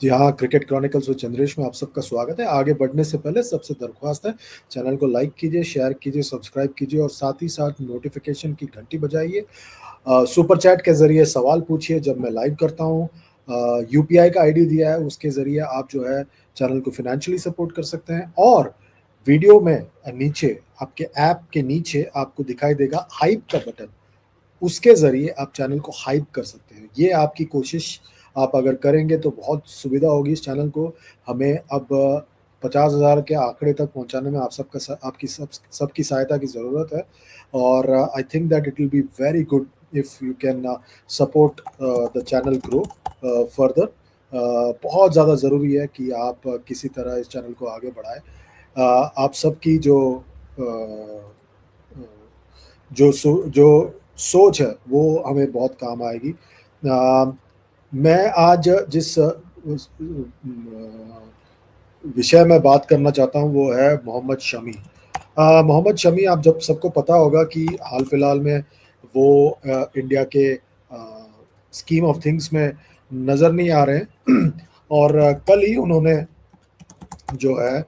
जी हाँ, cricket chronicles with Chandresh में आप सबका स्वागत है। आगे बढ़ने से पहले सबसे दरख्वास्त है, चैनल को लाइक कीजिए, शेयर कीजिए, सब्सक्राइब कीजिए और साथ ही साथ नोटिफिकेशन की घंटी बजाइए। सुपर चैट के ज़रिए सवाल पूछिए जब मैं लाइव करता हूँ। यूपीआई का आईडी दिया है, उसके ज़रिए आप जो है चैनल को फाइनेंशियली सपोर्ट कर सकते हैं। और वीडियो में नीचे, आपके ऐप के नीचे आपको दिखाई देगा हाइप का बटन, उसके ज़रिए आप चैनल को हाइप कर सकते हैं। ये आपकी कोशिश आप अगर करेंगे तो बहुत सुविधा होगी इस चैनल को। हमें अब 50,000 के आंकड़े तक पहुंचाने में आपकी सबकी सहायता की ज़रूरत है। और I think that it will be very good if you can support the channel grow further. बहुत ज़्यादा ज़रूरी है कि आप किसी तरह इस चैनल को आगे बढ़ाएं। आप सबकी अ, जो सोच है वो हमें बहुत काम आएगी। मैं आज जिस विषय में बात करना चाहता हूँ वो है मोहम्मद शमी। मोहम्मद शमी, आप जब सबको पता होगा कि हाल फिलहाल में वो इंडिया के स्कीम ऑफ थिंग्स में नज़र नहीं आ रहे हैं। और कल ही उन्होंने जो है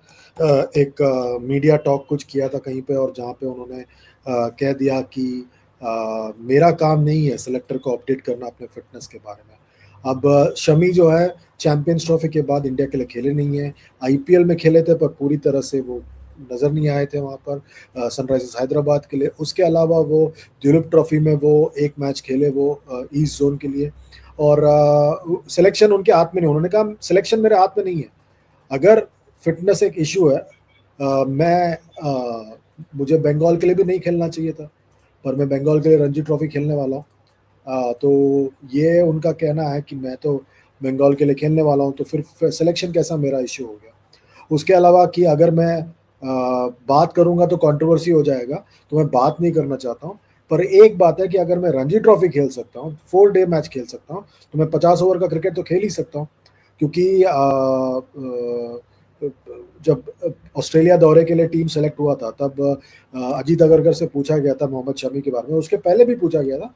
एक मीडिया टॉक कुछ किया था कहीं पे, और जहाँ पे उन्होंने कह दिया कि मेरा काम नहीं है सेलेक्टर को अपडेट करना अपने फिटनेस के बारे में। अब शमी जो है चैंपियंस ट्रॉफी के बाद इंडिया के लिए खेले नहीं है। आईपीएल में खेले थे पर पूरी तरह से वो नज़र नहीं आए थे वहाँ पर सनराइजर्स हैदराबाद के लिए। उसके अलावा वो ड्यूलिप ट्रॉफी में वो एक मैच खेले, वो ईस्ट जोन के लिए। और सिलेक्शन उनके हाथ में नहीं। उन्होंने कहा सिलेक्शन मेरे हाथ में नहीं है। अगर फिटनेस एक इशू है, मैं मुझे बंगाल के लिए भी नहीं खेलना चाहिए था, पर मैं बंगाल के लिए रणजी ट्रॉफी खेलने वाला हूँ। तो ये उनका कहना है कि मैं तो बंगाल के लिए खेलने वाला हूँ, तो फिर सिलेक्शन कैसा मेरा इशू हो गया। उसके अलावा कि अगर मैं बात करूंगा तो कंट्रोवर्सी हो जाएगा, तो मैं बात नहीं करना चाहता हूँ। पर एक बात है कि अगर मैं रणजी ट्रॉफी खेल सकता हूँ, 4 डे मैच खेल सकता हूँ, तो मैं 50 ओवर का क्रिकेट तो खेल ही सकता हूँ। क्योंकि जब ऑस्ट्रेलिया दौरे के लिए टीम सेलेक्ट हुआ था तब अजीत अगरकर से पूछा गया था मोहम्मद शमी के बारे में। उसके पहले भी पूछा गया था।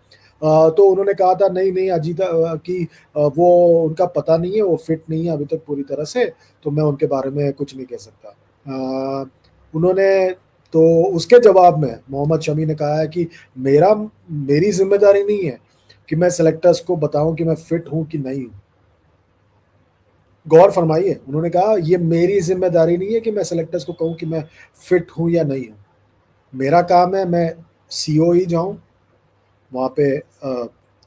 तो उन्होंने कहा था नहीं नहीं अजीत कि वो उनका पता नहीं है, वो फिट नहीं है अभी तक पूरी तरह से, तो मैं उनके बारे में कुछ नहीं कह सकता। उन्होंने तो उसके जवाब में मोहम्मद शमी ने कहा है कि मेरी जिम्मेदारी नहीं है कि मैं सेलेक्टर्स को बताऊं कि मैं फिट हूं कि नहीं हूं। गौर फरमाइए, उन्होंने कहा ये मेरी जिम्मेदारी नहीं है कि मैं सेलेक्टर्स को कहूं कि मैं फिट हूं या नहीं हूं। मेरा काम है मैं सीओ ही जाऊं, वहां पे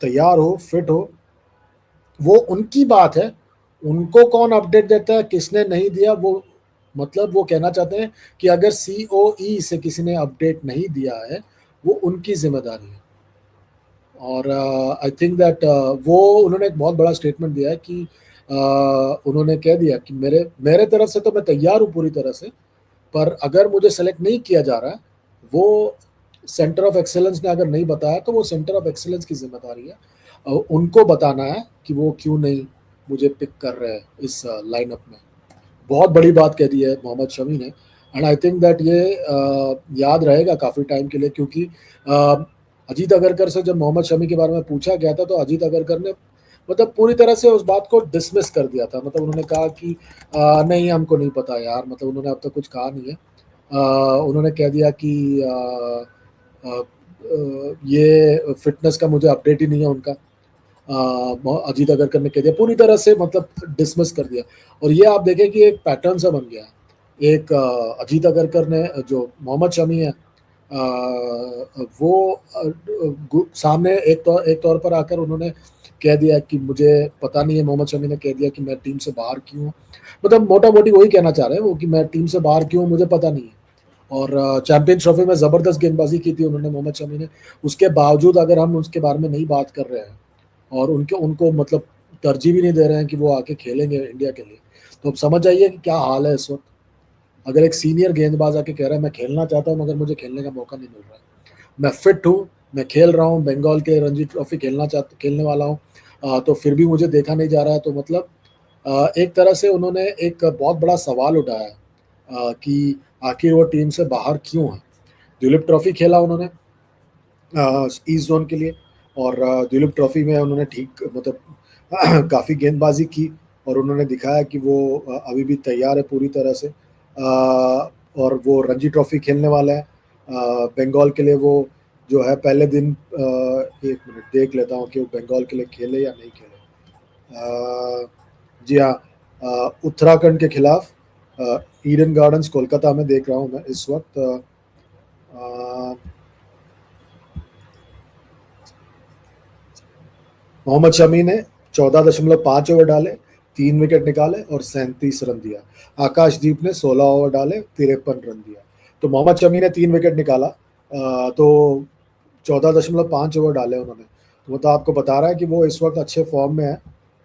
तैयार हो, फिट हो। वो उनकी बात है। उनको कौन अपडेट देता है, किसने नहीं दिया, वो मतलब वो कहना चाहते हैं कि अगर सीओई से किसी ने अपडेट नहीं दिया है, वो उनकी जिम्मेदारी है। और आई थिंक दैट वो उन्होंने एक बहुत बड़ा स्टेटमेंट दिया है कि उन्होंने कह दिया कि मेरे मेरे तरफ से तो मैं तैयार हूँ पूरी तरह से, पर अगर मुझे सेलेक्ट नहीं किया जा रहा है, वो सेंटर ऑफ एक्सेलेंस ने अगर नहीं बताया तो वो सेंटर ऑफ एक्सेलेंस की जिम्मेदारी है। उनको बताना है कि वो क्यों नहीं मुझे पिक कर रहे हैं इस लाइनअप में। बहुत बड़ी बात कह दी है मोहम्मद शमी ने। एंड आई थिंक दैट ये याद रहेगा काफ़ी टाइम के लिए, क्योंकि अजीत अगरकर से जब मोहम्मद शमी के बारे में पूछा गया था तो अजीत अगरकर ने मतलब पूरी तरह से उस बात को डिसमिस कर दिया था। मतलब उन्होंने कहा कि नहीं हमको नहीं पता यार, मतलब उन्होंने अब तक कुछ कहा नहीं है। उन्होंने कह दिया कि ये फिटनेस का मुझे अपडेट ही नहीं है उनका। अजीत अगरकर ने कह दिया पूरी तरह से, मतलब डिसमिस कर दिया। और ये आप देखें कि एक पैटर्न सा बन गया है। एक अजीत अगरकर ने, जो मोहम्मद शमी है, वो सामने एक तौर पर आकर उन्होंने कह दिया कि मुझे पता नहीं है। मोहम्मद शमी ने कह दिया कि मैं टीम से बाहर क्यों हूँ, मतलब मोटा मोटी वही कहना चाह रहे हैं वो कि मैं टीम से बाहर क्यों हूँ मुझे पता नहीं है। और चैंपियंस ट्रॉफी में ज़बरदस्त गेंदबाजी की थी उन्होंने, मोहम्मद शमी ने। उसके बावजूद अगर हम उसके बारे में नहीं बात कर रहे हैं और उनके उनको मतलब तरजीह भी नहीं दे रहे हैं कि वो आके खेलेंगे इंडिया के लिए, तो अब समझ जाइए कि क्या हाल है इस वक्त। अगर एक सीनियर गेंदबाज आके कह रहा है मैं खेलना चाहता हूँ मगर मुझे खेलने का मौका नहीं मिल रहा है, मैं फिट हूँ, मैं खेल रहा हूँ, बंगाल के रणजी ट्रॉफी खेलने वाला हूँ, तो फिर भी मुझे देखा नहीं जा रहा है, तो मतलब एक तरह से उन्होंने एक बहुत बड़ा सवाल उठाया है कि आखिर वो टीम से बाहर क्यों है। ड्यूलिप ट्रॉफी खेला उन्होंने ईस्ट जोन के लिए, और ड्यूलिप ट्रॉफी में उन्होंने ठीक मतलब काफ़ी गेंदबाजी की। और उन्होंने दिखाया कि वो अभी भी तैयार है पूरी तरह से, और वो रणजी ट्रॉफी खेलने वाला है बंगाल के लिए। वो जो है पहले दिन, एक मिनट देख लेता हूँ कि वो बंगाल के लिए खेले या नहीं खेले। जी हाँ, उत्तराखंड के खिलाफ ईडन गार्डन्स कोलकाता में देख रहा हूँ मैं इस वक्त। मोहम्मद शमी ने 14.5 ओवर डाले, 3 विकेट निकाले और 37 रन दिया। आकाशदीप ने 16 ओवर डाले, 53 रन दिया। तो मोहम्मद शमी ने 3 विकेट निकाला, तो 14.5 ओवर डाले उन्होंने। तो वो तो आपको बता रहा है कि वो इस वक्त अच्छे फॉर्म में है,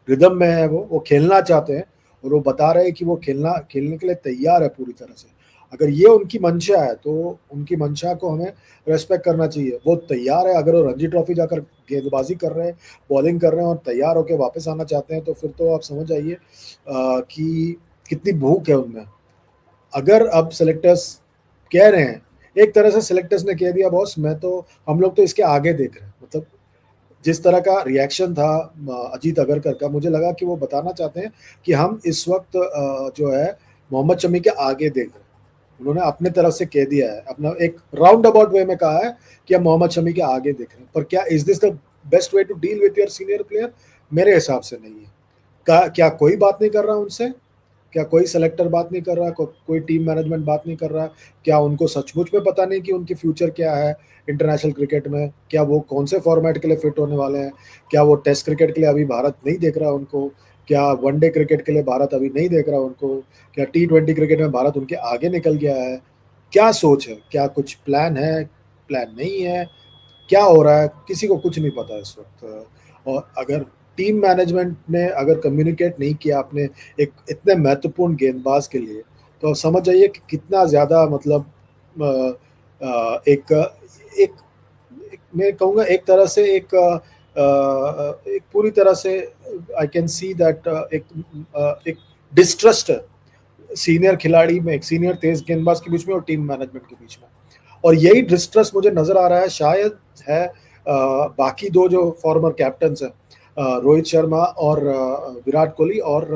रिदम में है, वो खेलना चाहते हैं, और वो बता रहे हैं कि वो खेलने के लिए तैयार है पूरी तरह से। अगर ये उनकी मंशा है तो उनकी मंशा को हमें रेस्पेक्ट करना चाहिए। वो तैयार है, अगर वो रणजी ट्रॉफी जाकर गेंदबाजी कर रहे हैं, बॉलिंग कर रहे हैं और तैयार होकर वापस आना चाहते हैं, तो फिर तो आप समझ आइए कि कितनी भूख है उनमें। अगर अब सेलेक्टर्स कह रहे हैं, एक तरह से सेलेक्टर्स ने कह दिया बॉस, मैं तो, हम लोग तो इसके आगे देख रहे हैं, मतलब जिस तरह का रिएक्शन था अजीत अगरकर का, मुझे लगा कि वो बताना चाहते हैं कि हम इस वक्त जो है मोहम्मद शमी के आगे देख रहे हैं। उन्होंने अपने तरफ से कह दिया है, अपना एक राउंड अबाउट वे में कहा है कि हम मोहम्मद शमी के आगे देख रहे हैं। पर क्या is this the best way to deal with your senior player? मेरे हिसाब से नहीं है। क्या कोई बात नहीं कर रहा उनसे? क्या कोई सेलेक्टर बात नहीं कर रहा? कोई टीम मैनेजमेंट बात नहीं कर रहा? क्या उनको सचमुच में पता नहीं कि उनकी फ्यूचर क्या है इंटरनेशनल क्रिकेट में? क्या वो कौन से फॉर्मेट के लिए फिट होने वाले हैं? क्या वो टेस्ट क्रिकेट के लिए अभी भारत नहीं देख रहा उनको? क्या वनडे क्रिकेट के लिए भारत अभी नहीं देख रहा उनको? क्या T20 क्रिकेट में भारत उनके आगे निकल गया है? क्या सोच है? क्या कुछ प्लान है, प्लान नहीं है? क्या हो रहा है, किसी को कुछ नहीं पता इस वक्त। और अगर टीम मैनेजमेंट ने अगर कम्युनिकेट नहीं किया अपने एक इतने महत्वपूर्ण गेंदबाज के लिए, तो आप समझ जाइए कि कितना ज़्यादा, मतलब एक एक मैं कहूँगा एक तरह से एक पूरी तरह से आई कैन सी दैट एक डिस्ट्रस्ट है सीनियर खिलाड़ी में, एक सीनियर तेज गेंदबाज के बीच में और टीम मैनेजमेंट के बीच में। और यही डिस्ट्रस्ट मुझे नजर आ रहा है, शायद है बाकी दो जो फॉर्मर कैप्टन हैं, रोहित शर्मा और विराट कोहली, और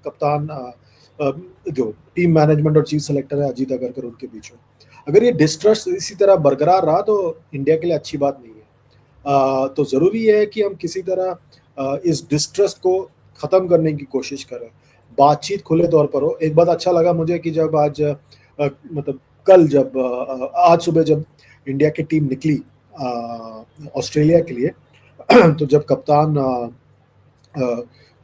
कप्तान अ, जो टीम मैनेजमेंट और चीफ सेलेक्टर है अजीत अगरकर, उनके बीच में। अगर ये डिस्ट्रस्ट इसी तरह बरकरार रहा तो इंडिया के लिए अच्छी बात नहीं है। तो ज़रूरी है कि हम किसी तरह इस डिस्ट्रस्ट को ख़त्म करने की कोशिश करें, बातचीत खुले तौर पर हो। एक बात अच्छा लगा मुझे कि जब आज मतलब कल, जब आज सुबह जब इंडिया की टीम निकली ऑस्ट्रेलिया के लिए, तो जब कप्तान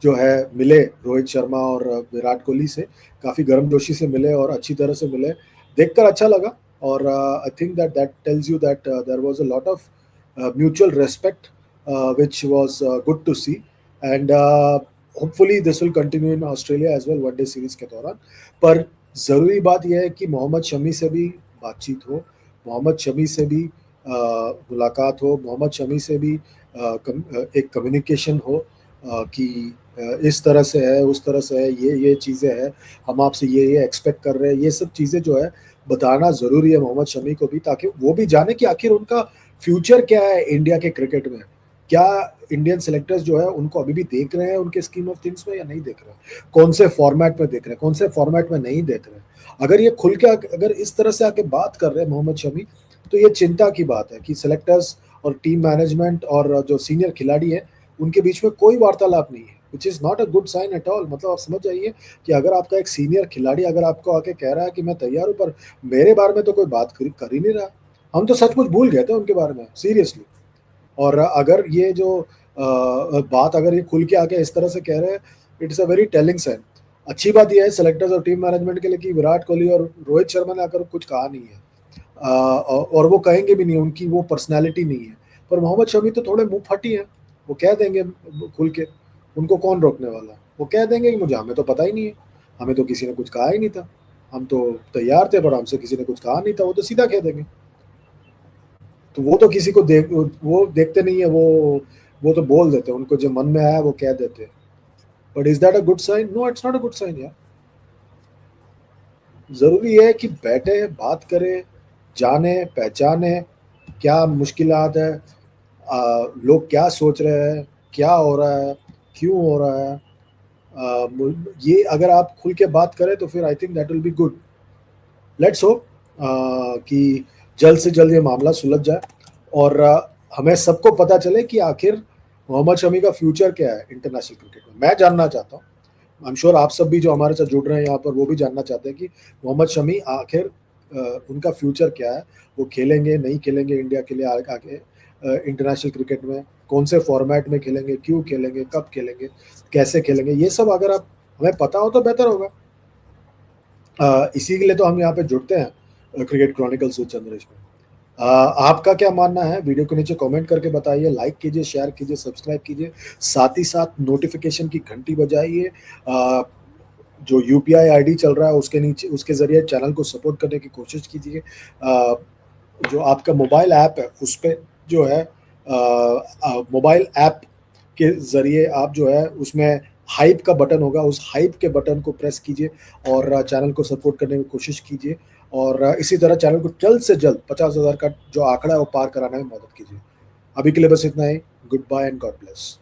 जो है मिले रोहित शर्मा और विराट कोहली से, काफ़ी गर्मजोशी से मिले और अच्छी तरह से मिले, देखकर अच्छा लगा। और I think that that tells you that there was a lot of mutual respect, which was good to see, and hopefully this will continue in Australia as well one day series के दौरान। पर ज़रूरी बात यह है कि मोहम्मद शमी से भी बातचीत हो, मोहम्मद शमी से भी मुलाकात हो, मोहम्मद शमी से भी एक कम्युनिकेशन हो, कि इस तरह से है, उस तरह से है, ये चीज़ें हैं, हम आपसे ये एक्सपेक्ट कर रहे हैं। ये सब चीज़ें जो है बताना ज़रूरी है मोहम्मद शमी को भी, ताकि वो भी जाने कि आखिर उनका फ्यूचर क्या है इंडिया के क्रिकेट में। क्या इंडियन सेलेक्टर्स जो है उनको अभी भी देख रहे हैं उनके स्कीम ऑफ थिंग्स में या नहीं देख रहे हैं? कौन से फॉर्मेट में देख रहे हैं, कौन से फॉर्मेट में नहीं देख रहे हैं? अगर ये खुल के अगर इस तरह से आके बात कर रहे हैं मोहम्मद शमी, तो ये चिंता की बात है कि सेलेक्टर्स और टीम मैनेजमेंट और जो सीनियर खिलाड़ी हैं, उनके बीच में कोई वार्तालाप नहीं है, which is not a good sign at all. मतलब आप समझ जाइए कि अगर आपका एक सीनियर खिलाड़ी अगर आपको आके कह रहा है कि मैं तैयार हूँ, पर मेरे बारे में तो कोई बात कर ही नहीं रहा। हम तो सचमुच भूल गए थे उनके बारे में, सीरियसली। और अगर ये जो बात अगर ये खुल के आके इस तरह से कह रहे हैं, it's a very telling sign. अच्छी बात यह है सेलेक्टर्स और टीम मैनेजमेंट के लिए कि विराट कोहली और रोहित शर्मा ने आकर कुछ कहा नहीं है, और वो कहेंगे भी नहीं, उनकी वो पर्सनैलिटी नहीं है। पर मोहम्मद शमी तो थोड़े मुंह फटी हैं, वो कह देंगे खुल के, उनको कौन रोकने वाला है? वो कह देंगे कि मुझे, हमें तो पता ही नहीं है, हमें तो किसी ने कुछ कहा ही नहीं था, हम तो तैयार थे पर हमसे किसी ने कुछ कहा नहीं था, वो तो सीधा कह देंगे। तो वो तो किसी को वो देखते नहीं है, वो तो बोल देते हैं, उनको जो मन में आया वो कह देते हैं। But is that a good sign? No, it's not a good sign यार। जरूरी है कि बैठे, बात करें, जाने पहचाने क्या मुश्किलात है, लोग क्या सोच रहे हैं, क्या हो रहा है, क्यों हो रहा है, ये अगर आप खुल के बात करें तो फिर आई think that will be good. Let's hope कि जल्द से जल्द ये मामला सुलझ जाए और हमें सबको पता चले कि आखिर मोहम्मद शमी का फ्यूचर क्या है इंटरनेशनल क्रिकेट में। मैं जानना चाहता हूँ, आई एम श्योर आप सब भी जो हमारे साथ जुड़ रहे हैं यहाँ पर वो भी जानना चाहते हैं कि मोहम्मद शमी आखिर उनका फ्यूचर क्या है। वो खेलेंगे नहीं खेलेंगे इंडिया के लिए आगे इंटरनेशनल क्रिकेट में, कौन से फॉर्मेट में खेलेंगे, क्यों खेलेंगे, कब खेलेंगे, कैसे खेलेंगे, ये सब अगर आप हमें पता हो तो बेहतर होगा। इसी के लिए तो हम यहाँ पे जुड़ते हैं क्रिकेट क्रॉनिकल्स विद चंद्रेश में। आपका क्या मानना है वीडियो के नीचे कमेंट करके बताइए, लाइक कीजिए, शेयर कीजिए, सब्सक्राइब कीजिए, साथ ही साथ नोटिफिकेशन की घंटी बजाइए। जो यूपीआई आईडी चल रहा है उसके नीचे, उसके जरिए चैनल को सपोर्ट करने की कोशिश कीजिए। जो आपका मोबाइल ऐप है उस पर जो है मोबाइल ऐप के ज़रिए आप जो है उसमें हाइप का बटन होगा, उस हाइप के बटन को प्रेस कीजिए और चैनल को सपोर्ट करने की कोशिश कीजिए और इसी तरह चैनल को जल्द से जल्द 50,000 का जो आंकड़ा है वो पार कराने में मदद कीजिए। अभी के लिए बस इतना ही। Good bye and God bless.